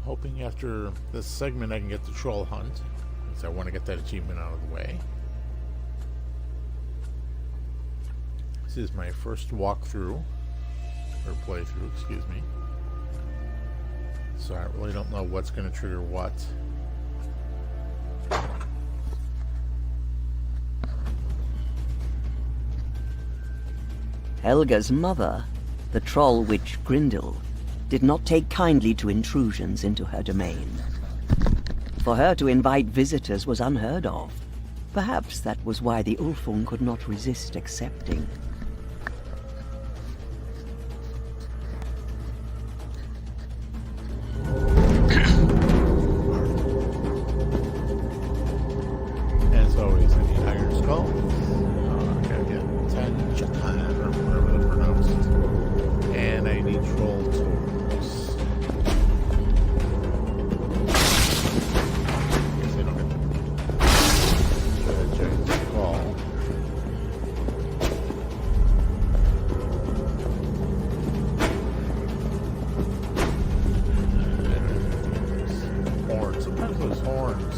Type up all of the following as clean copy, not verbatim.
hoping after this segment I can get the troll hunt, because I want to get that achievement out of the way. This is my first walkthrough, or playthrough, excuse me. So I really don't know what's going to trigger what. Helga's mother, the troll witch Grindel, did not take kindly to intrusions into her domain. For her to invite visitors was unheard of. Perhaps that was why the Ulfung could not resist accepting. As always, I need iron skull. I gotta get 10 chatan, or whatever they're pronounced. And I need troll tools. Guess I don't get the giant skull. Horns. Sometimes those horns.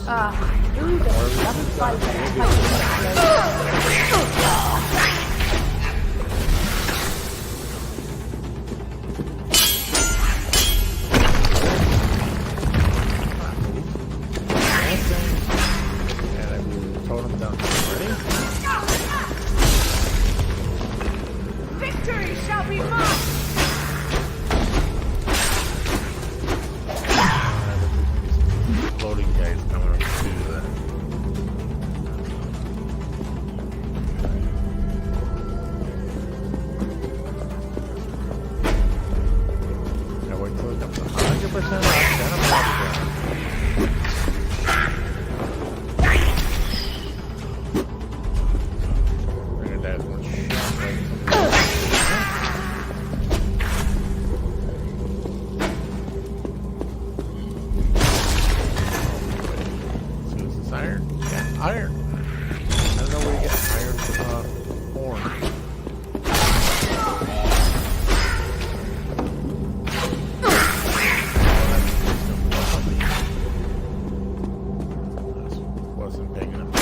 Victory shall be mine! Floating guys coming up to do that. Now wait till it comes to 100% off, then I'm probably We're gonna die as one shot right from the iron? Yeah, iron. I don't know where you get iron horn. Wasn't big enough.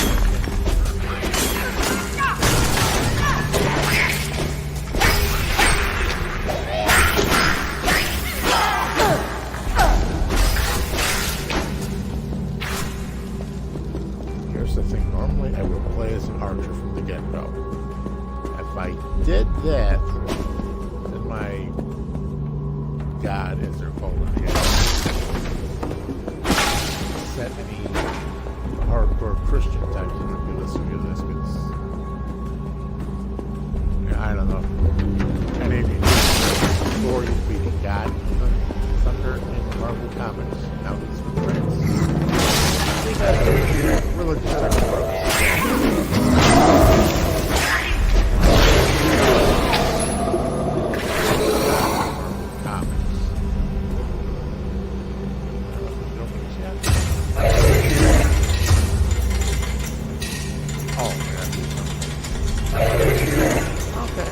Here's the thing, normally I would play as an archer from the get-go. If I did that, then my god, as they're called in the game, set any hardcore Christian types in to do this, because I don't know. Any of you know glory of beating God Thunder in Marvel Comics, now he's from France. Religious type of comics. Oh, okay.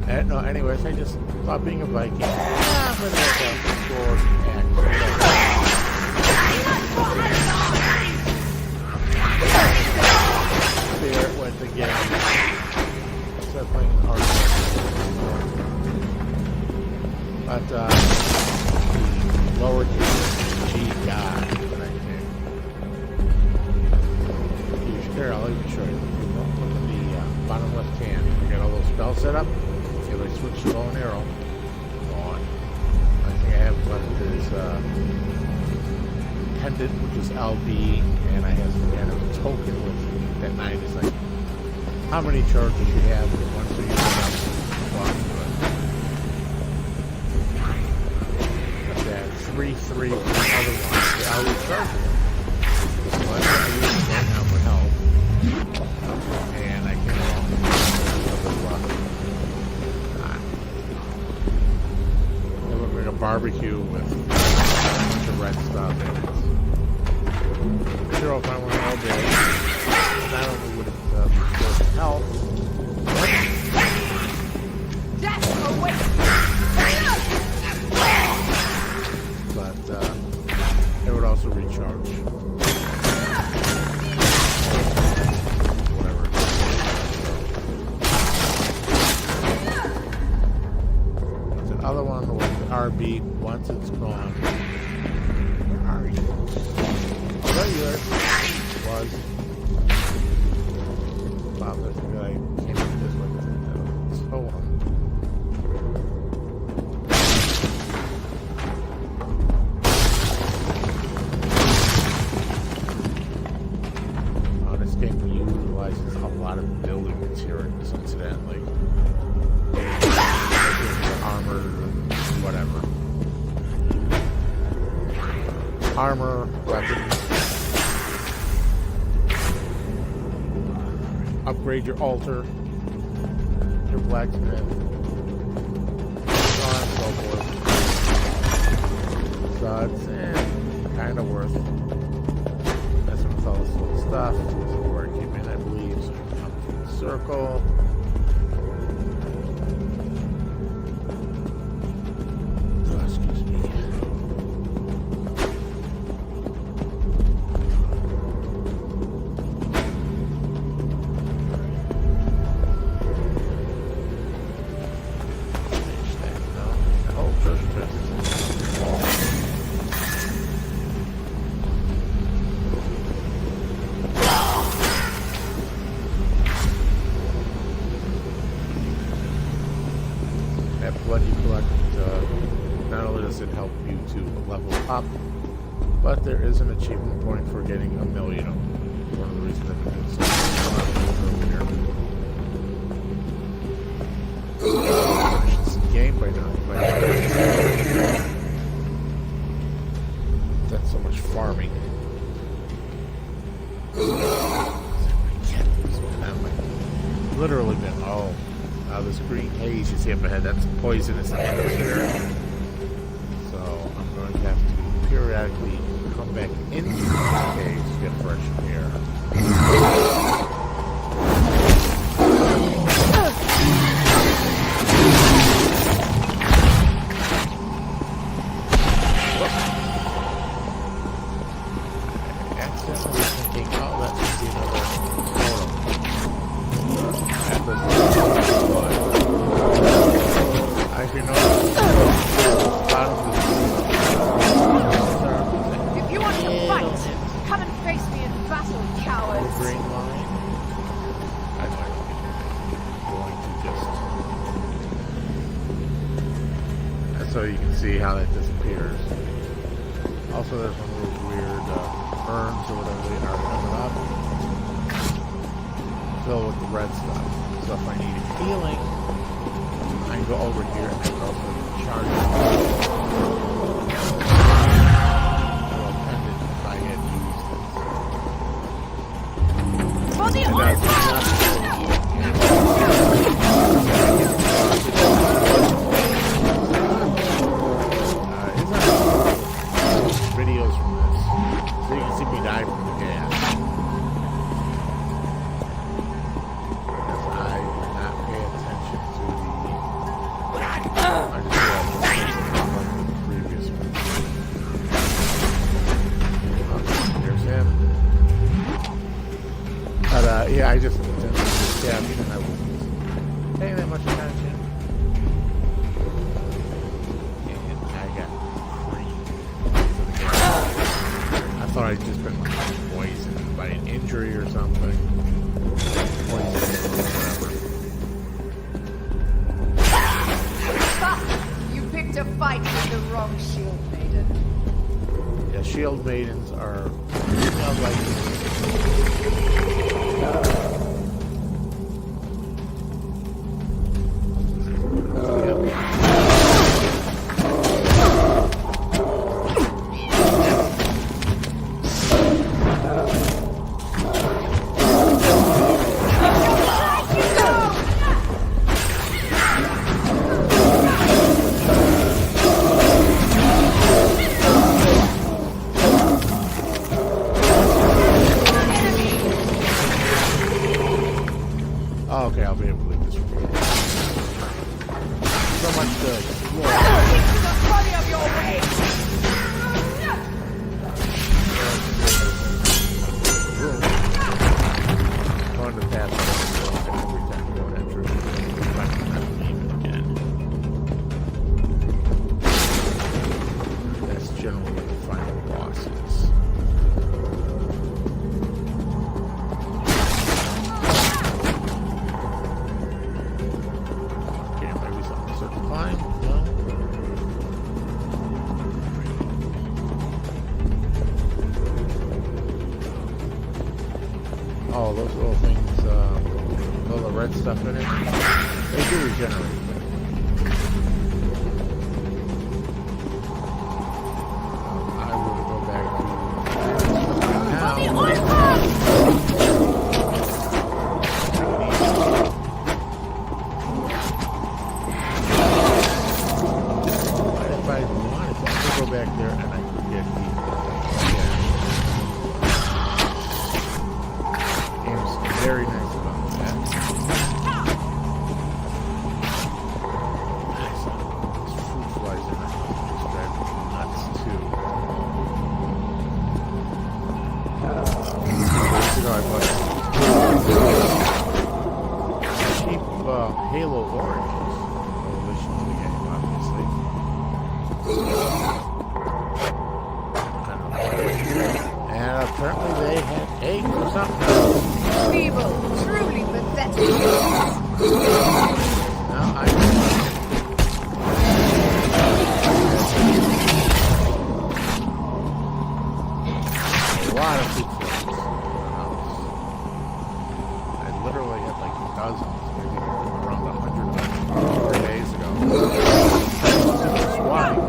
And, no, anyways, I just thought being a Viking, I'm going to make a sword there it went again. Instead of playing hard. But, lowercase g god, but I think. Here, I'll even show you. Look at the bottom left hand. You got all those spells set up. If I switch to bow and arrow, go on. I think I have left is pendant, which is LB, and I have some kind of a token with that 9 is like how many charges you have once you use got that 3-3 with the other one. They always charge it. So I'm going to use it right now for health. And I can it looks like a barbecue with a bunch of red stuff in it. Sure, if I went all day, not only would it restore health, Oh, there's a guy who came in this way. So this game utilizes a lot of building materials, incidentally. Armor, whatever. Armor, weapons. Upgrade your altar, your blacksmith, so on and so forth. So it's kind of worth messing with all this little stuff. This is where it came in, I believe. So we come full circle. Oh, excuse me. That blood you collect, not only does it help you to level up, but there is an achievement point for getting 1 million of them. One of the reasons I've been doing so much earlier. Finish this game by now. That's so much farming. I've literally been, this green haze you see up ahead, that's poisonous atmosphere. So I'm going to have to periodically come back into these caves to get fresh air. Accidentally thinking, oh, that should be another photo. If you want to fight, come and face me in battle, cowards. Green line. I'm going to just. So you can see how that disappears. Also, there's one of those weird urns or whatever they are coming up, filled with the red stuff. So if I need healing, I can go over here and I can also charge it. If I had used For the videos from this, so you can see me die from the gas. Because I did not pay attention to the. I just realized the previous one. Here's him. But yeah, I just stabbed him and I wasn't paying that much attention. I thought I'd just been poisoned by an injury or something. Poisoned or whatever. You picked a fight with the wrong shield maiden. Yeah, shield maidens are like. Oh, okay, I'll be able to leave this from here. So much to explore. Keep to the body of your way. Going to pass every time you go that through. If I can not leave it again. That's generally what the final boss is. Oh, those little things, little red stuff in it, they do regenerate. I will go back to now. If I wanted to, I could go back there and I could get the game's very nice about that. Nice. These fruit flies in it just drive me nuts too. Years ago I bought cheap Halo oranges. No relation to the game, obviously. And apparently they had eggs or something. Feeble, truly pathetic. Now I a lot of food flies in the house. I literally had like dozens, maybe around 100 of them 4 days ago. Swatting.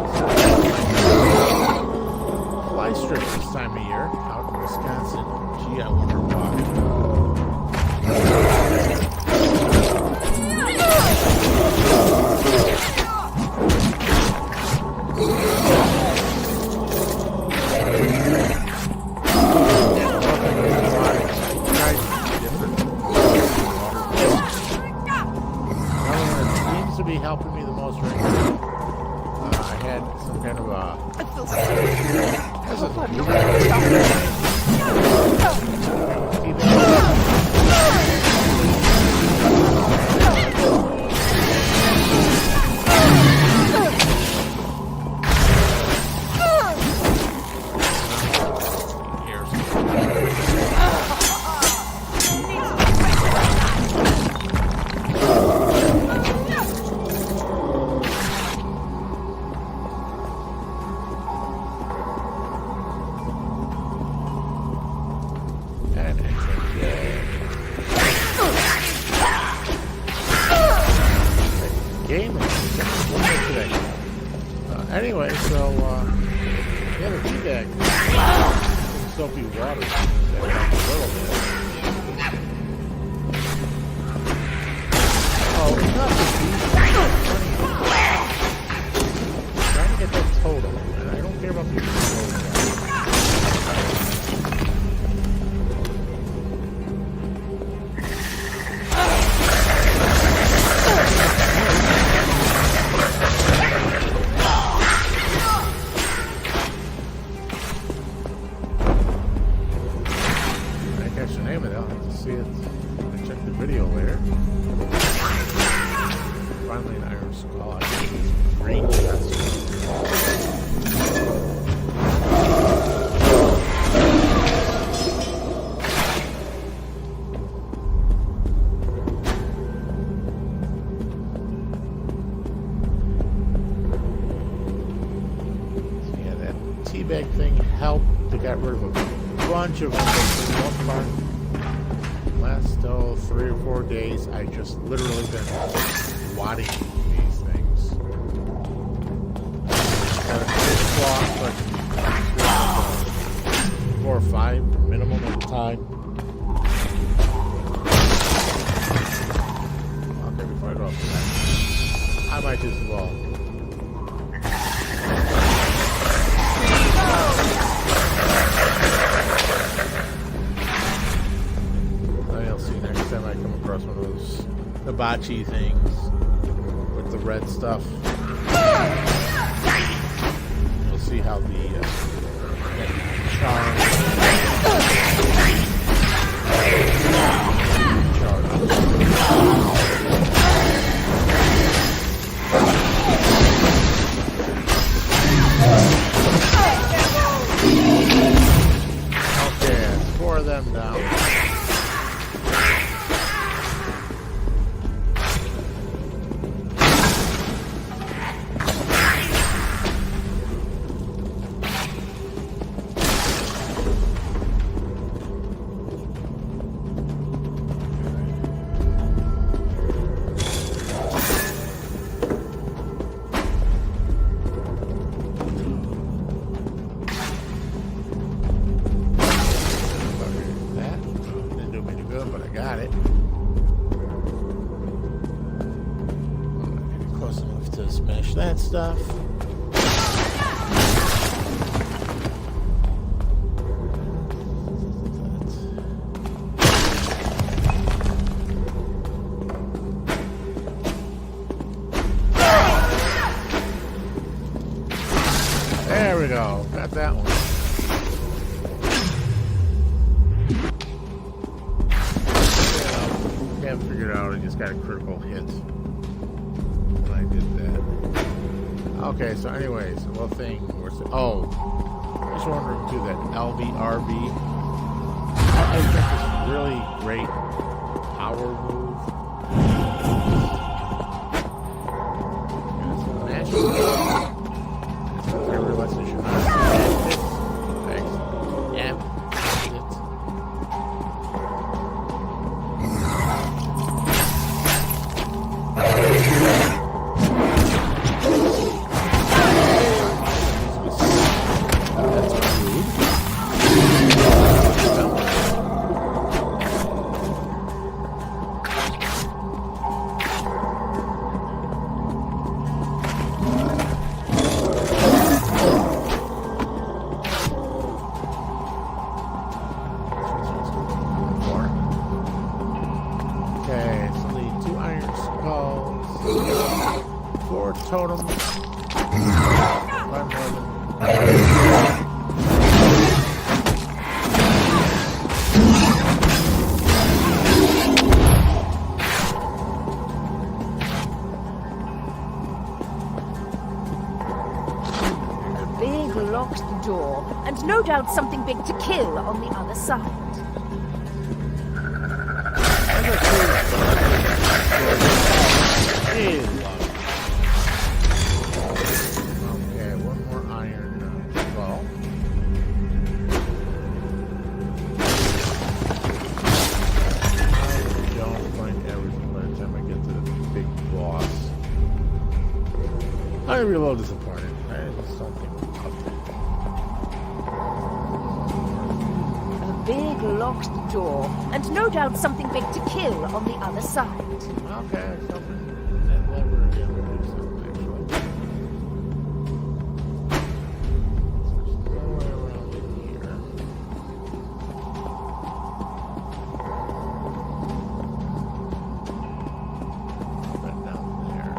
Fly strips this time of year out in Wisconsin. Gee, I wonder why. Seems to be helping me the most right now. I had some kind of a. I feel sick. Anyway, so, yeah, the tea bag. Some soapy water. That helps a little bit. Oh, it's not the tea. I'm trying to get that total, and I don't care about the total. See it. I checked the video later. Finally, an iron skull. I think it's green chest. So yeah, that teabag thing helped to get rid of a bunch of them for the most part. Last 3 or 4 days, I just literally been wadding these things. Got a big cloth, but 4 or 5 minimum at a time. Okay, before I go up to that, I might do some ball. Next time I come across one of those hibachi things with the red stuff, you'll see how the charm. Okay, that's 4 of them down. good, but I got it. I'm not getting close enough to smash that stuff. There we go. Got that one. Yeah, figured out I just got a critical hit when I did that. Okay, so anyways, what thing was it? Oh, I was wondering too that LVRB. I got this really great power move. Smash it. I realized I should not smash it. Thanks. Yeah, that's it. Okay, so the 2 iron skulls, 4 totems, 5 more than. A big locked door, and no doubt something big to kill on the other side. Okay, 1 more iron skull. I don't find everything by the time I get to the big boss. I'm gonna be a little disappointed. I just don't think we'll come A big locked door, and no doubt something big to kill on the other side. Okay, something. That lever again will do something actually. There's no way around in here. Right down there.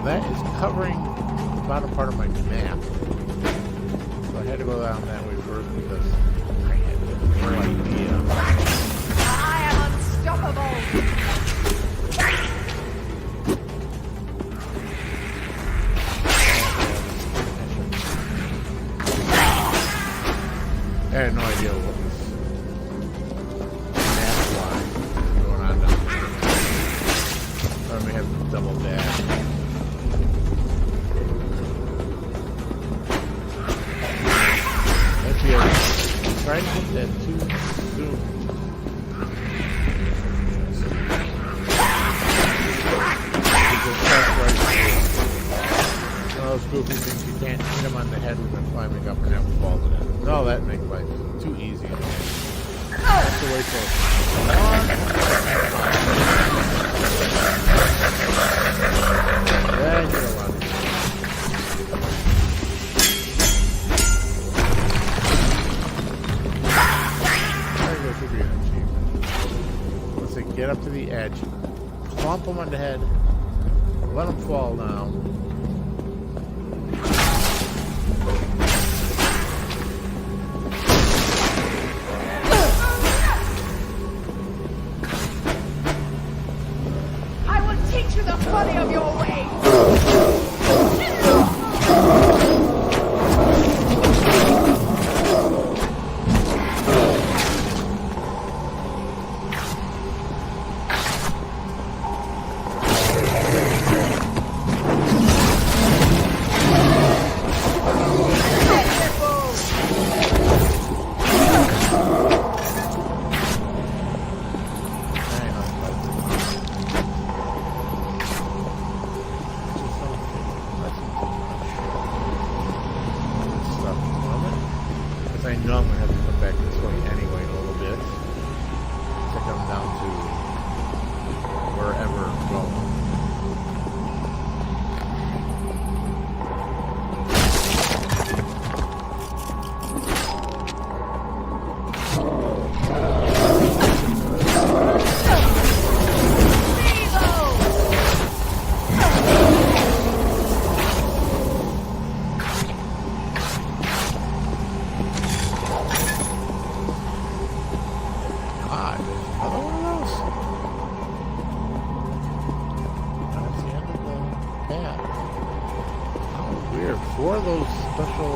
That is covering the bottom part of my map. So I had to go down that way first because I had no idea. I am unstoppable! I had no idea what was map-wise going on down there. Let me have to double dash. Try to hit that too soon. Those goofy things, you can't hit them on the head when they're climbing up and have them fall to them. No, that makes life too easy. Have to wait for the edge, clump them on the head, let them fall down. I will teach you the folly of your ways! I know I'm going to have to come back this way anyway in a little bit to come down to wherever I'm going. Four of those special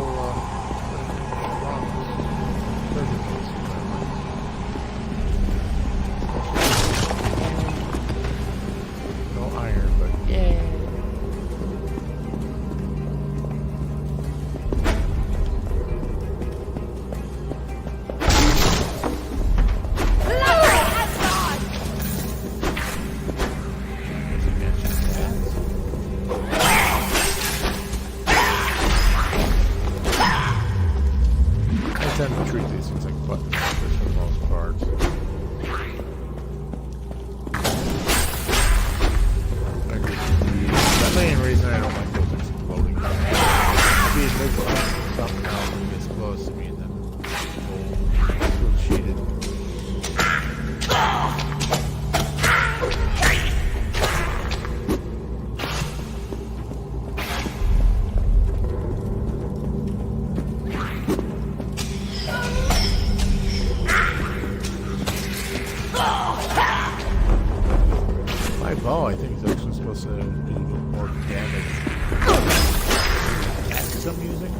no iron, but yeah. I tend to treat these things like button mashers for the most part. The main reason I don't like those exploding things. Being something else that gets close to me and then feel cheated. My bow, I think, is actually supposed to do more damage. Axes I'm using.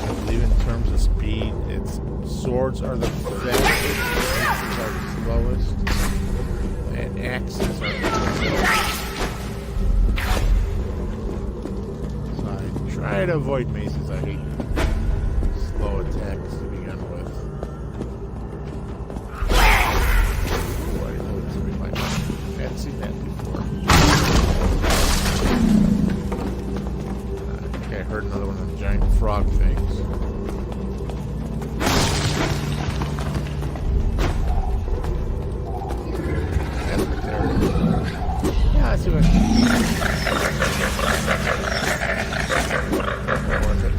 I believe in terms of speed, it's swords are the fastest, axes are the slowest, and axes are the slowest. So I try to avoid maces. I hate slow attacks to begin with. I've seen that before. I think I heard another one of the giant frog things. That's right there. Yeah, I see what. Not worth it.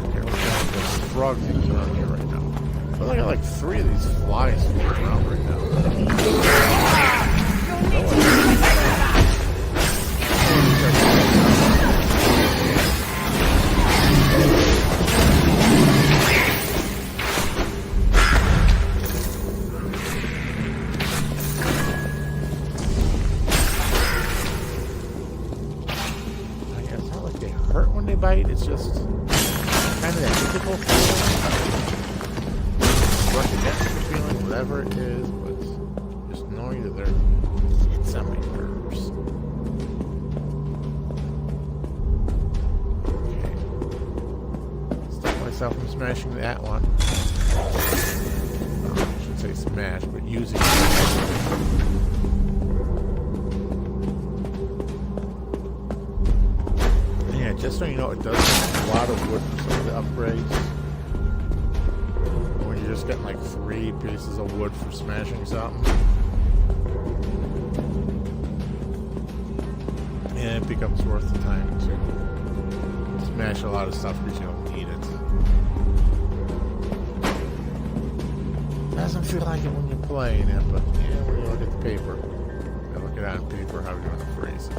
Okay, what's down with those frog things around here right now? I feel like I got like 3 of these flies floating around right now. I guess it's not like they hurt when they bite, it's just kind of that physical feeling. Feeling, whatever it is, but just knowing that it's on my nerves. Okay. Stop myself from smashing that one. I should say smash, but using it. Yeah, just so you know, it does take a lot of wood for some of the upgrades. You're just getting like 3 pieces of wood for smashing something. And it becomes worth the time to smash a lot of stuff because you don't need it. doesn't feel like it when you're playing it, but yeah, when you look at the paper, I look at it on paper, how you're going to phrase it.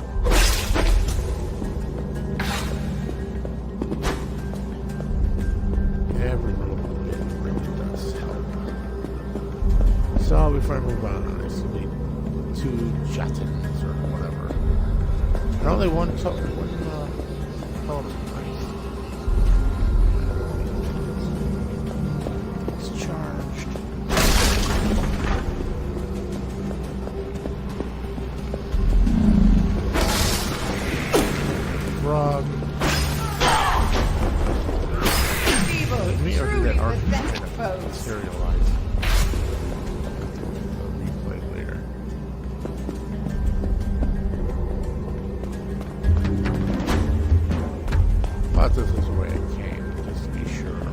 Every little bit really does help. So before I move on, I still need 2 Jotins or whatever. And only one totem. Nice. It's charged. Frog. Me or did that arc kind of serialize? A replay later. But this is the way it came, just to be sure.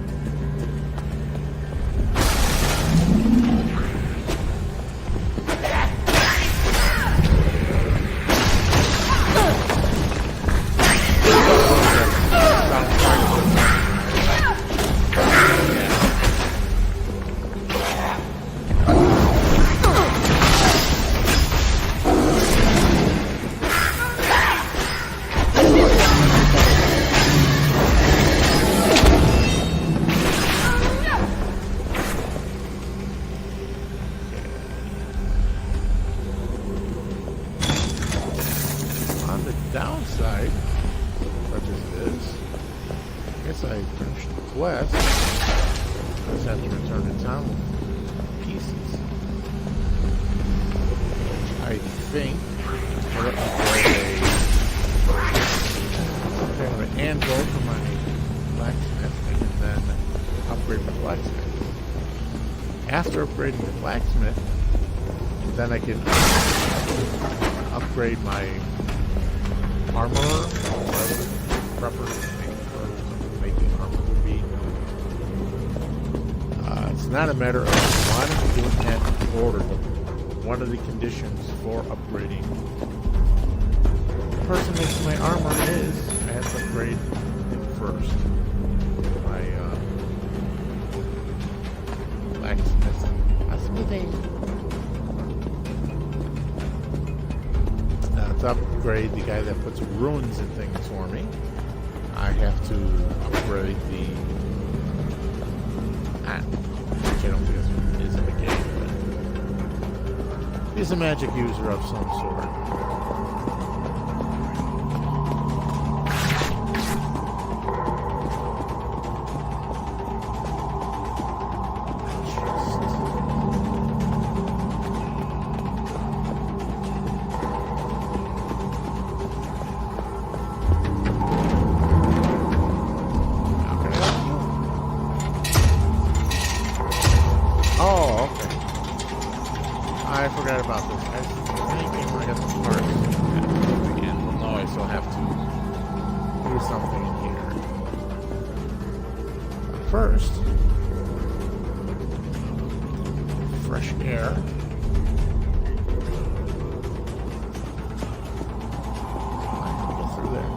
Downside, such as it is, I guess I finished the quest. I just have to return to town with pieces. I think I'll upgrade kind of an anvil for my blacksmithing and then upgrade my blacksmith. After upgrading the blacksmith, then I can upgrade my armor, prepper, making armor would be. It's not a matter of wanting to do it in order, but one of the conditions for upgrading the person making my armor is I have to upgrade it first. My blacksmithing. To upgrade the guy that puts runes in things for me, I have to upgrade the which I don't think is in the game, but he's a magic user of some sort. I forgot about this. I think when I got the parts again. Well, no, I still have to do something in here. But first, fresh air. I can go through there.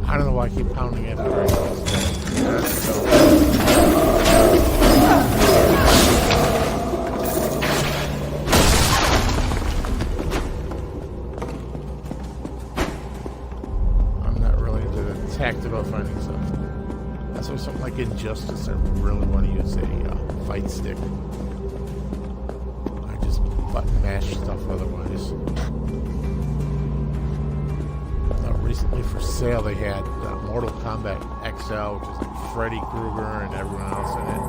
I don't know why I keep pounding it. I'm not really into the tactical finding stuff. That's why something like in justice, I really want to use a fight stick. I just button mash stuff otherwise. Recently for sale they had Mortal Kombat XL, which is like Freddy Krueger and everyone else in it.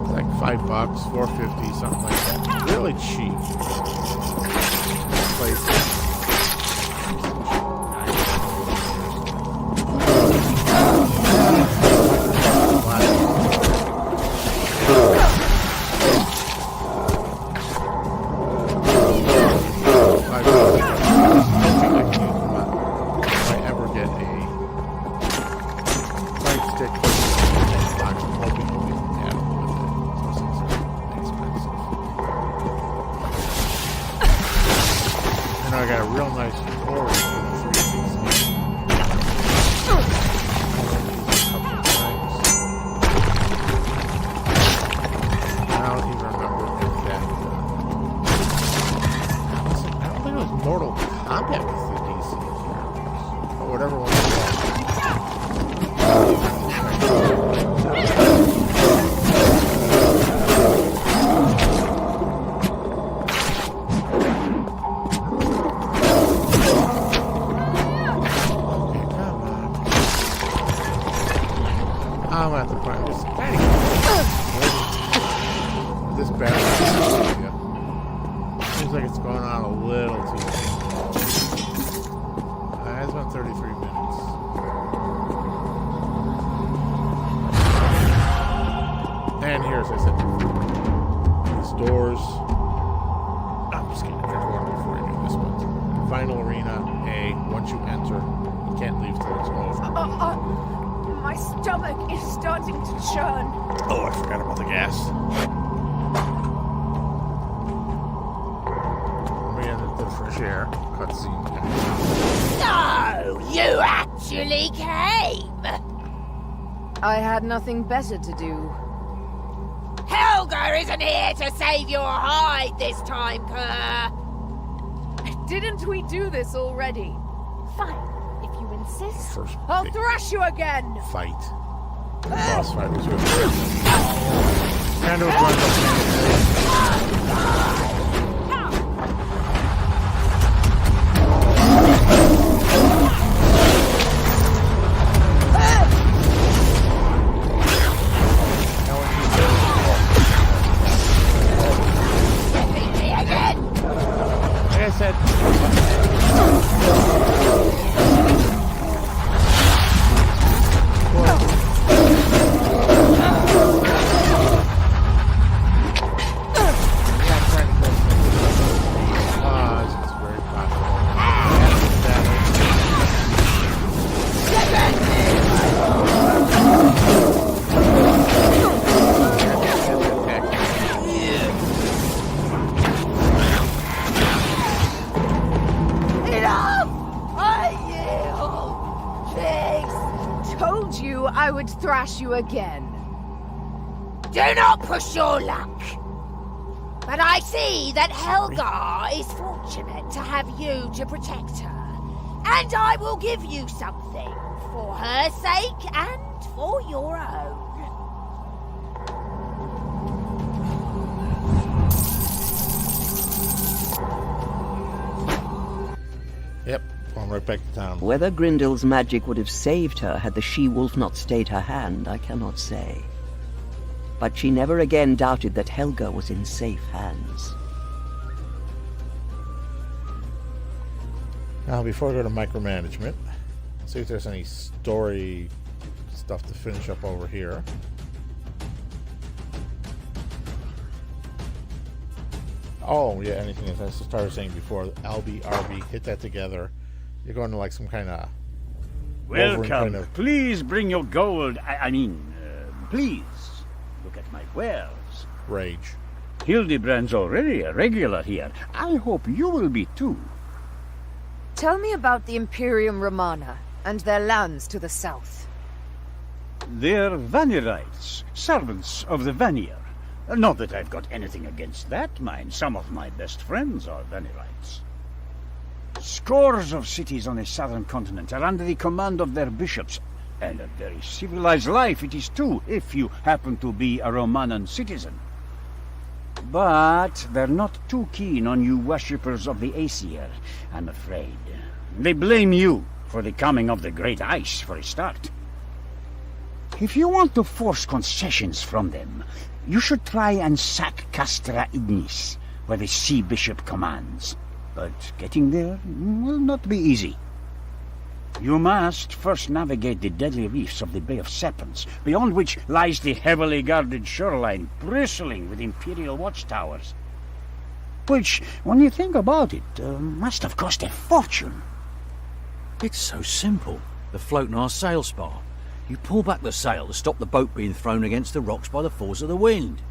It's like $5, $4.50, something like that. Really cheap. I got a real nice story for the 360. I don't even remember if that. I don't think it was Mortal Kombat with the DC characters, or whatever one it was. I'm at the point. Just kind of this battle. Seems like it's going on a little too long. It's been 33 minutes. And here, as I said before, these doors. I'm just kidding. There's one before I do this one. Final arena A. Once you enter, you can't leave till it's over. My stomach is starting to churn. Oh, I forgot about the gas. We ended the fresh air cutscene. So, you actually came! I had nothing better to do. Helga isn't here to save your hide this time, Kerr! Didn't we do this already? Fine, if you insist. First I'll big thrash you again! fight. The boss fight was really good. Kind of a run like I said, I would thrash you again. Do not push your luck. But I see that Helga is fortunate to have you to protect her. And I will give you something for her sake and for your own. yep, going right back to town. Whether Grindel's magic would have saved her had the she-wolf not stayed her hand, I cannot say. But she never again doubted that Helga was in safe hands. Now, before I go to micromanagement, see if there's any story stuff to finish up over here. Oh, yeah, anything as I started saying before, LB, RB, hit that together. You're going to like some kind of... Welcome. Please bring your gold. Please look at my wares. rage. Hildebrand's already a regular here. I hope you will be too. Tell me about the Imperium Romana and their lands to the south. They're Vanirites, servants of the Vanir. Not that I've got anything against that, mind. Some of my best friends are Vanirites. Scores of cities on the southern continent are under the command of their bishops. And a very civilized life it is too, if you happen to be a Romanan citizen. But they're not too keen on you worshippers of the Aesir, I'm afraid. They blame you for the coming of the Great Ice, for a start. If you want to force concessions from them, you should try and sack Castra Ignis, where the Sea Bishop commands. But getting there will not be easy. You must first navigate the deadly reefs of the Bay of Serpents, beyond which lies the heavily guarded shoreline, bristling with Imperial watchtowers. Which, when you think about it, must have cost a fortune. It's so simple. The float in our sail spar. You pull back the sail to stop the boat being thrown against the rocks by the force of the wind.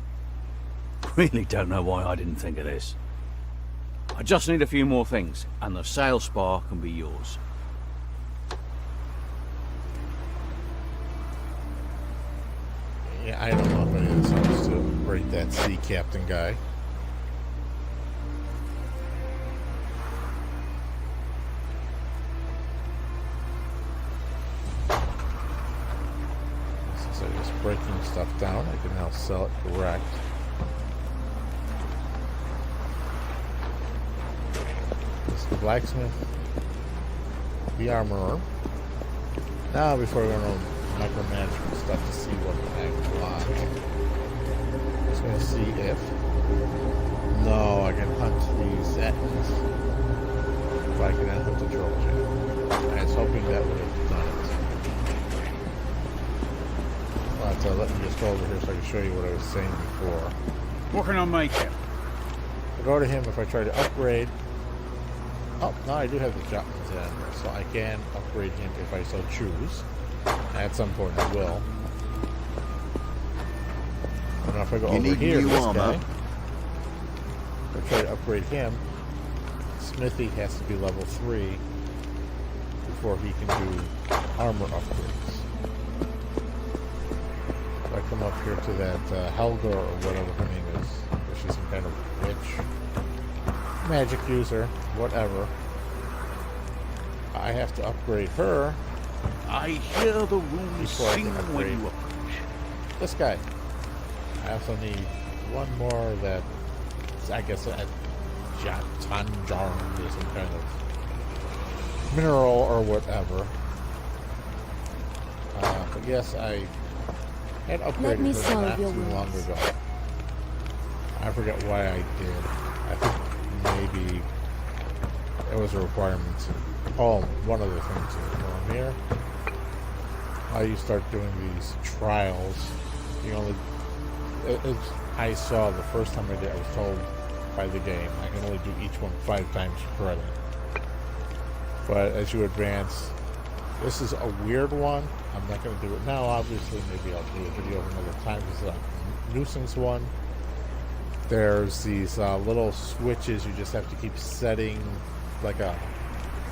Really don't know why I didn't think of this. I just need a few more things, and the sail spar can be yours. Yeah, I don't know if any of this helps to rate that sea captain guy. Since I'm just breaking stuff down, I can now sell it correct. This is the blacksmith, the armorer. Now, before we go on micromanagement stuff to see what I want, just going to see if no, I can hunt these Attons. If I can hunt the Trojan. I was hoping that would have done it. But let me just go over here so I can show you what I was saying before. Working on my cap. I go to him if I try to upgrade. Oh, no, I do have the Jotmans in, so I can upgrade him if I so choose. At some point I will. And if I go over here, this guy, if I try to upgrade him, Smithy has to be level 3 before he can do armor upgrades. If I come up here to that Helga or whatever her name is, she's some kind of witch, magic user, whatever, I have to upgrade her. I hear the runes sing when you approach. This guy. I also need one more that, I guess, a Jotanjarn is some kind of mineral or whatever. But yes, I had upgraded her not too long ago. I forget why I did. I think maybe it was a requirement. Oh, one other thing too. Come here. How you start doing these trials, you only, I saw the first time I did, I was told by the game, I can only do each one 5 times for credit. But as you advance, this is a weird one. I'm not going to do it now, obviously. Maybe I'll do a video another time. This is a nuisance one. There's these little switches you just have to keep setting, like a,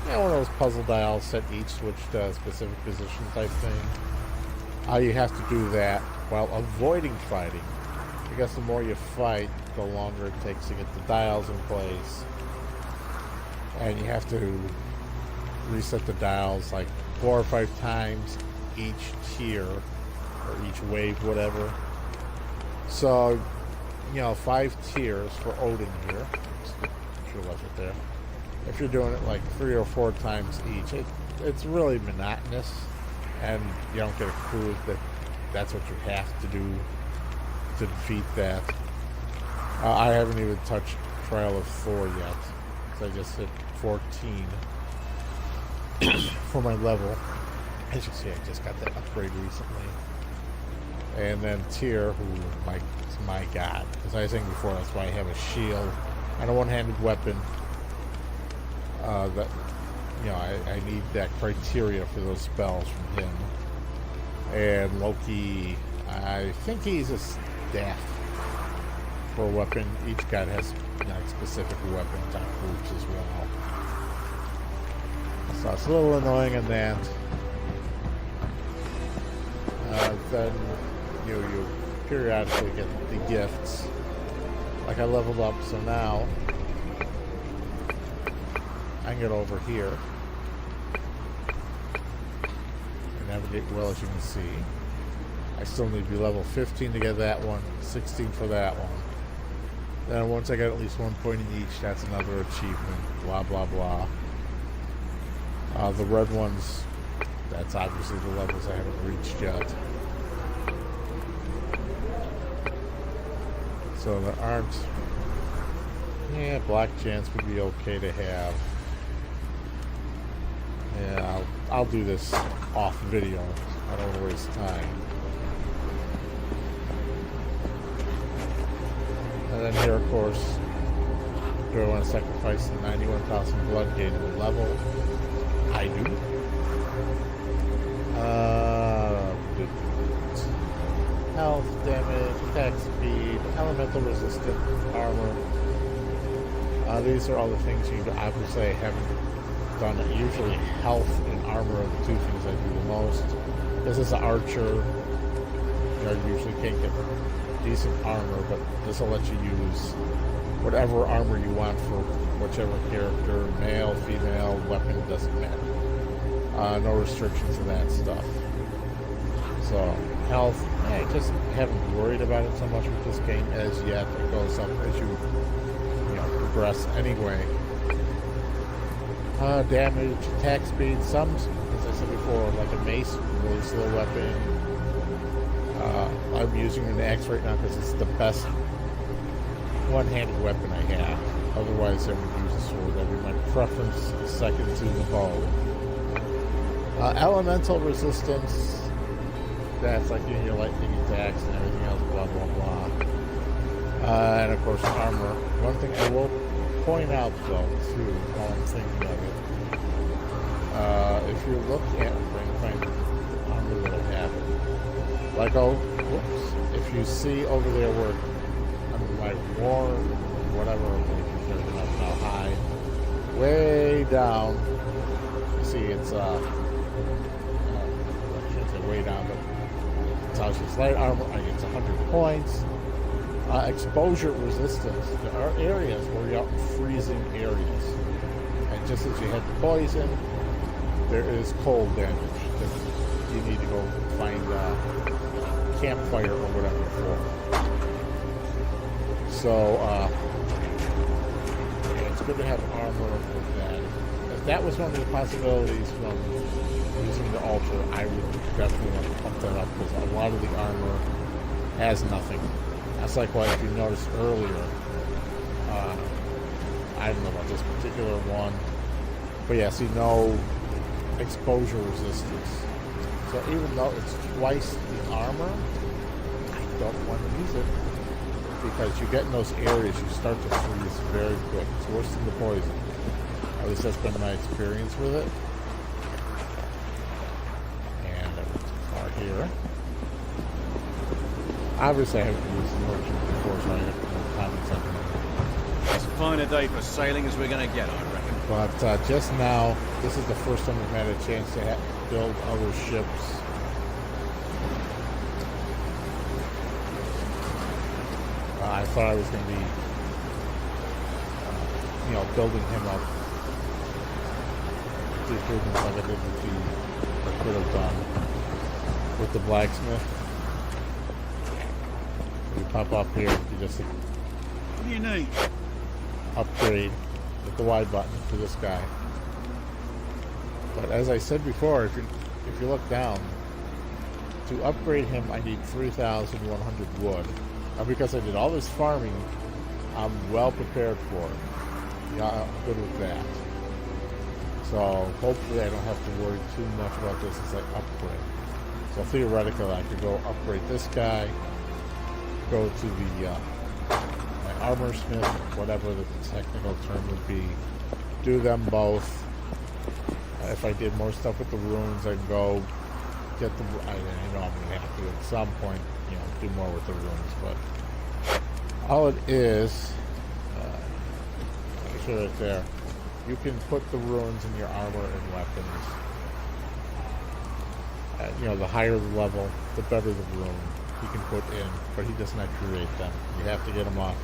one of those puzzle dials, set each switch to a specific position type thing. You have to do that while avoiding fighting. Because the more you fight, the longer it takes to get the dials in place. And you have to reset the dials like 4 or 5 times each tier, or each wave, whatever. So, 5 tiers for Odin here. Sure left it there. If you're doing it like 3 or 4 times each, it's really monotonous, and you don't get a clue that that's what you have to do to defeat that. I haven't even touched Trial of Thor yet, so I just hit 14 for my level. As you see, I just got that upgrade recently. And then Tyr, who is my god. As I was saying before, that's why I have a shield and a one-handed weapon. That I need that criteria for those spells from him. And Loki, I think he's a staff for a weapon. Each god has specific weapon type groups as well. So it's a little annoying in that. Then you periodically get the gifts. Like I leveled up, so now I can get over here. And navigate well, as you can see. I still need to be level 15 to get that one, 16 for that one. Then once I get at least 1 point in each, that's another achievement, blah, blah, blah. The red ones, that's obviously the levels I haven't reached yet. So there aren't... Yeah, black chance would be okay to have. Yeah, I'll do this off video. I don't want to waste time. And then here, of course, do I want to sacrifice the 91,000 blood gain to the level? I do. Health, damage, attack speed, elemental resistant, armor. These are all the things you obviously I haven't done. Usually health and armor are the two things I do the most. This is an archer. You usually can't get decent armor, but this will let you use whatever armor you want for whichever character, male, female, weapon, doesn't matter. No restrictions in that stuff. So, health, I just haven't worried about it so much with this game as yet. It goes up as you progress anyway. Damage, attack speed, some, as I said before, like a mace, really slow weapon. I'm using an axe right now because it's the best one-handed weapon I have. Otherwise, I would use a sword. That would be my preference, second to the bow. Elemental resistance, that's like your lightning attacks and everything else, blah, blah, blah. And of course, armor. One thing I will point out, though, too, while I'm thinking of it, if you look at the armor that I have, like, if you see over there where I'm like war, whatever, there's enough now high, way down, you see it's, I shouldn't say way down, but it's obviously light armor, I get 100 points. Exposure resistance. There are areas where you're out in freezing areas. And just as you had poison, there is cold damage that you need to go find campfire or whatever for. So, yeah, it's good to have armor with that. If that was one of the possibilities from using the altar, I would definitely want to pump that up because a lot of the armor has nothing. That's like what if you noticed earlier, I don't know about this particular one, but yeah, see, no exposure resistance. So even though it's twice the armor, I don't want to use it because you get in those areas, you start to freeze very quick. It's worse than the poison. At least that's been my experience with it. And I went too far here. Obviously, I haven't used the merchant before, so I have no comments on it. As fine a day for sailing as we're going to get, I reckon. But just now, this is the first time I've had a chance to build other ships. I thought I was going to be, building him up. The improvements like I did with the, I could have done with the blacksmith. You pop up here, you just What do you need? upgrade with the Y button to this guy. But as I said before, if you look down, to upgrade him I need 3,100 wood. Now because I did all this farming, I'm well prepared for it. Yeah, I'm good with that. So hopefully I don't have to worry too much about this as I upgrade. So theoretically I could go upgrade this guy, go to the my armor smith, whatever the technical term would be, do them both. If I did more stuff with the runes, I'd go get the. I know I'm gonna have to at some point, do more with the runes, but all it is, I'll show you right there. You can put the runes in your armor and weapons. The higher the level, the better the rune he can put in, but he does not create them. You have to get them off,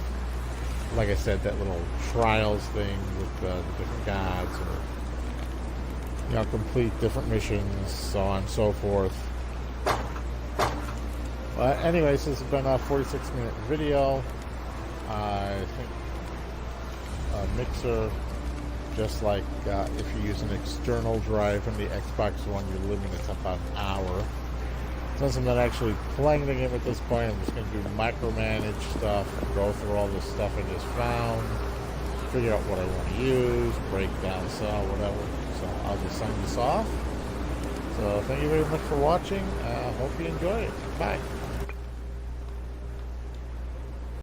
like I said, that little trials thing with the different gods, or complete different missions, so on and so forth. But anyways, this has been a 46-minute video. I think Mixer, just like if you use an external drive from the Xbox One, you're limited to about an hour. Since I'm not actually playing the game at this point, I'm just going to do micromanage stuff, go through all the stuff I just found, figure out what I want to use, break down, sell, whatever. So I'll just sign this off. So thank you very much for watching. I hope you enjoy it. Bye.